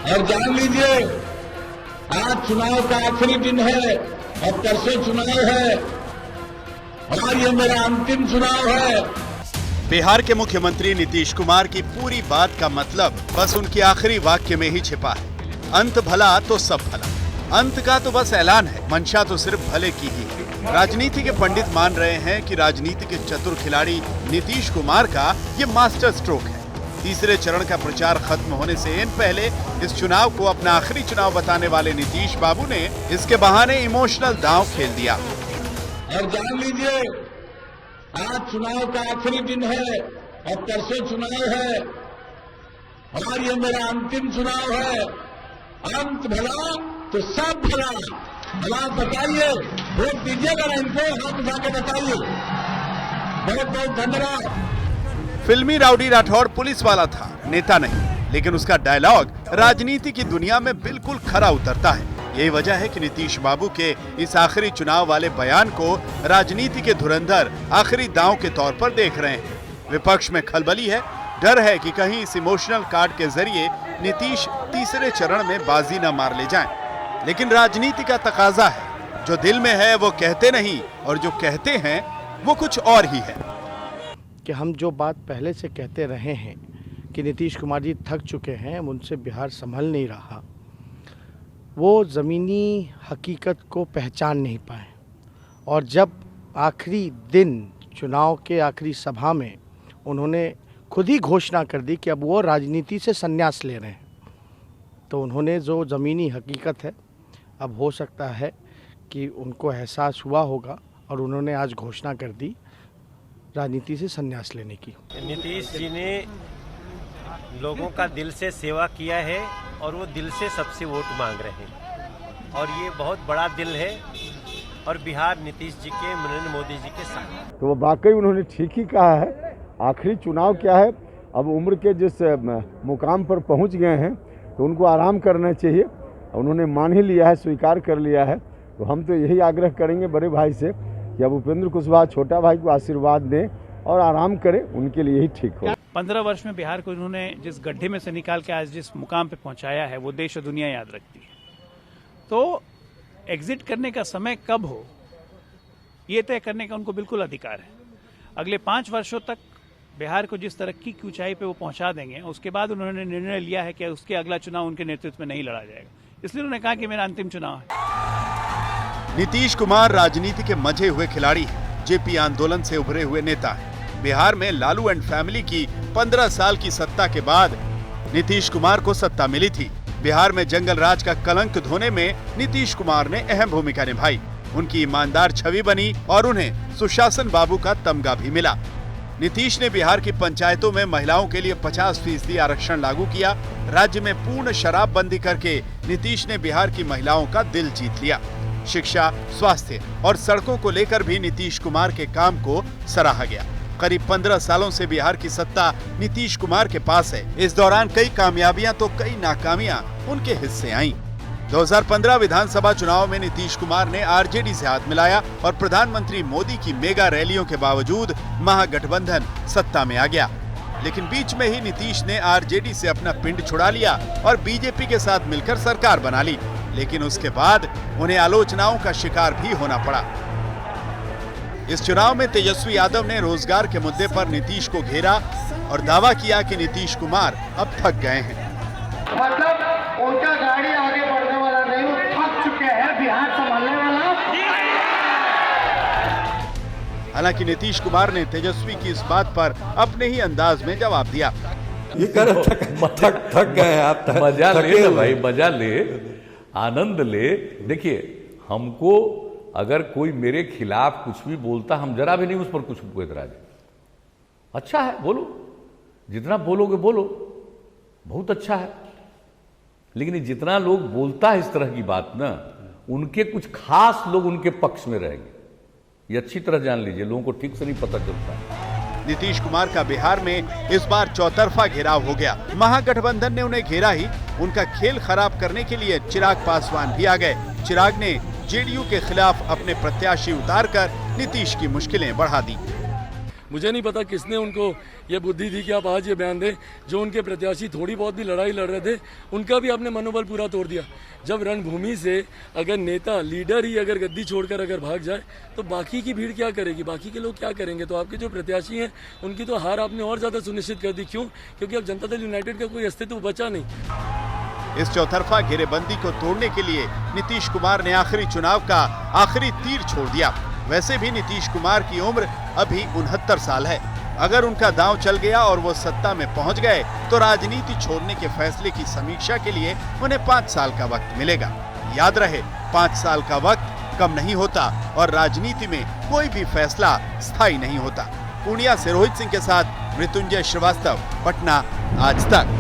और जान लीजिए, आज चुनाव का आखिरी दिन है और परसों चुनाव है और ये मेरा अंतिम चुनाव है। बिहार के मुख्यमंत्री नीतीश कुमार की पूरी बात का मतलब बस उनके आखिरी वाक्य में ही छिपा है। अंत भला तो सब भला। अंत का तो बस ऐलान है, मंशा तो सिर्फ भले की ही है। राजनीति के पंडित मान रहे हैं कि राजनीति के चतुर खिलाड़ी नीतीश कुमार का ये मास्टर स्ट्रोक है। तीसरे चरण का प्रचार खत्म होने से इन पहले इस चुनाव को अपना आखिरी चुनाव बताने वाले नीतीश बाबू ने इसके बहाने इमोशनल दांव खेल दिया। और जान लीजिए, आज चुनाव का आखिरी दिन है और परसों चुनाव है और ये मेरा अंतिम चुनाव है। अंत भला तो सब भला। भला बताइए, वोट दीजिएगा ना इनको, हाथ उठा के बताइए। बहुत बहुत धन्यवाद। फिल्मी राउडी राठौड़ पुलिस वाला था, नेता नहीं, लेकिन उसका डायलॉग राजनीति की दुनिया में बिल्कुल खरा उतरता है। यही वजह है कि नीतीश बाबू के इस आखिरी चुनाव वाले बयान को राजनीति के धुरंधर आखिरी दांव के तौर पर देख रहे हैं। विपक्ष में खलबली है, डर है कि कहीं इस इमोशनल कार्ड के जरिए नीतीश तीसरे चरण में बाजी न मार ले जाएं। लेकिन राजनीति का तकाजा है, जो दिल में है वो कहते नहीं और जो कहते हैं वो कुछ और ही है। कि हम जो बात पहले से कहते रहे हैं कि नीतीश कुमार जी थक चुके हैं, उनसे बिहार संभल नहीं रहा, वो ज़मीनी हकीकत को पहचान नहीं पाए। और जब आखिरी दिन चुनाव के आखिरी सभा में उन्होंने खुद ही घोषणा कर दी कि अब वो राजनीति से संन्यास ले रहे हैं, तो उन्होंने जो ज़मीनी हकीकत है, अब हो सकता है कि उनको एहसास हुआ होगा और उन्होंने आज घोषणा कर दी राजनीति से संन्यास लेने की। नीतीश जी ने लोगों का दिल से सेवा किया है और वो दिल से सबसे वोट मांग रहे हैं और ये बहुत बड़ा दिल है और बिहार नीतीश जी के, नरेंद्र मोदी जी के साथ। तो वो वाकई उन्होंने ठीक ही कहा है। आखिरी चुनाव क्या है, अब उम्र के जिस मुकाम पर पहुंच गए हैं तो उनको आराम करना चाहिए। उन्होंने मान ही लिया है, स्वीकार कर लिया है। तो हम तो यही आग्रह करेंगे बड़े भाई से कि अब उपेंद्र कुशवाहा छोटा भाई को आशीर्वाद दें और आराम करें, उनके लिए ही ठीक हो। 15 वर्ष में बिहार को इन्होंने जिस गड्ढे में से निकाल के आज जिस मुकाम पे पहुंचाया है, वो देश और दुनिया याद रखती है। तो एग्जिट करने का समय कब हो, ये तय करने का उनको बिल्कुल अधिकार है। अगले 5 वर्षों तक बिहार को जिस तरक्की की ऊंचाई पे वो पहुंचा देंगे, उसके बाद उन्होंने निर्णय लिया है कि उसके अगला चुनाव उनके नेतृत्व में नहीं लड़ा जाएगा। इसलिए उन्होंने कहा कि मेरा अंतिम चुनाव है। नीतीश कुमार राजनीति के मजे हुए खिलाड़ी हैं, जेपी आंदोलन से उभरे हुए नेता हैं। बिहार में लालू एंड फैमिली की 15 साल की सत्ता के बाद नीतीश कुमार को सत्ता मिली थी। बिहार में जंगल राज का कलंक धोने में नीतीश कुमार ने अहम भूमिका निभाई। उनकी ईमानदार छवि बनी और उन्हें सुशासन बाबू का तमगा भी मिला। नीतीश ने बिहार की पंचायतों में महिलाओं के लिए 50% आरक्षण लागू किया। राज्य में पूर्ण शराबबंदी करके नीतीश ने बिहार की महिलाओं का दिल जीत लिया। शिक्षा, स्वास्थ्य और सड़कों को लेकर भी नीतीश कुमार के काम को सराहा गया। करीब 15 सालों से बिहार की सत्ता नीतीश कुमार के पास है। इस दौरान कई कामयाबियां तो कई नाकामियां उनके हिस्से आईं। 2015 विधानसभा चुनाव में नीतीश कुमार ने आरजेडी से हाथ मिलाया और प्रधानमंत्री मोदी की मेगा रैलियों के बावजूद महागठबंधन सत्ता में आ गया। लेकिन बीच में ही नीतीश ने आरजेडी से अपना पिंड छुड़ा लिया और बीजेपी के साथ मिलकर सरकार बना ली। लेकिन उसके बाद उन्हें आलोचनाओं का शिकार भी होना पड़ा। इस चुनाव में तेजस्वी यादव ने रोजगार के मुद्दे पर नीतीश को घेरा और दावा किया कि नीतीश कुमार अब थक गए हैं। मतलब उनका गाड़ी आगे बढ़ने वाला नहीं, वो थक चुके हैं, बिहार संभालने वाला। हालांकि नीतीश कुमार ने तेजस्वी की इस बात पर अपने ही अंदाज में जवाब दिया। ये थक गए आप, मजा ले भाई, मजा ले, आनंद ले। देखिए, हमको अगर कोई मेरे खिलाफ कुछ भी बोलता, हम जरा भी नहीं उस पर कुछ एतराज है। अच्छा है, बोलो, जितना बोलोगे बोलो, बहुत अच्छा है। लेकिन जितना लोग बोलता है इस तरह की बात ना, उनके कुछ खास लोग उनके पक्ष में रहेंगे। ये अच्छी तरह जान लीजिए, लोगों को ठीक से नहीं पता चलता है। नीतीश कुमार का बिहार में इस बार चौतरफा घेराव हो गया। महागठबंधन ने उन्हें घेरा ही, उनका खेल खराब करने के लिए चिराग पासवान भी आ गए। चिराग ने जेडीयू के खिलाफ अपने प्रत्याशी उतारकर नीतीश की मुश्किलें बढ़ा दी। मुझे नहीं पता किसने उनको ये बुद्धि दी कि आप आज ये बयान दें। जो उनके प्रत्याशी थोड़ी बहुत भी लड़ाई लड़ रहे थे, उनका भी आपने मनोबल पूरा तोड़ दिया। जब रणभूमि से अगर नेता, लीडर ही अगर गद्दी छोड़कर अगर भाग जाए तो बाकी की भीड़ क्या करेगी, बाकी के लोग क्या करेंगे? तो आपके जो प्रत्याशी हैं उनकी तो हार आपने और ज़्यादा सुनिश्चित कर दी। क्यों? क्योंकि अब जनता दल यूनाइटेड का कोई अस्तित्व बचा नहीं। इस चौतरफा घेरेबंदी को तोड़ने के लिए नीतीश कुमार ने आखिरी चुनाव का आखिरी तीर छोड़ दिया। वैसे भी नीतीश कुमार की उम्र अभी 69 साल है। अगर उनका दांव चल गया और वो सत्ता में पहुंच गए तो राजनीति छोड़ने के फैसले की समीक्षा के लिए उन्हें 5 साल का वक्त मिलेगा। याद रहे, 5 साल का वक्त कम नहीं होता और राजनीति में कोई भी फैसला स्थायी नहीं होता। पूर्णिया से रोहित सिंह के साथ मृत्युंजय श्रीवास्तव, पटना, आज तक।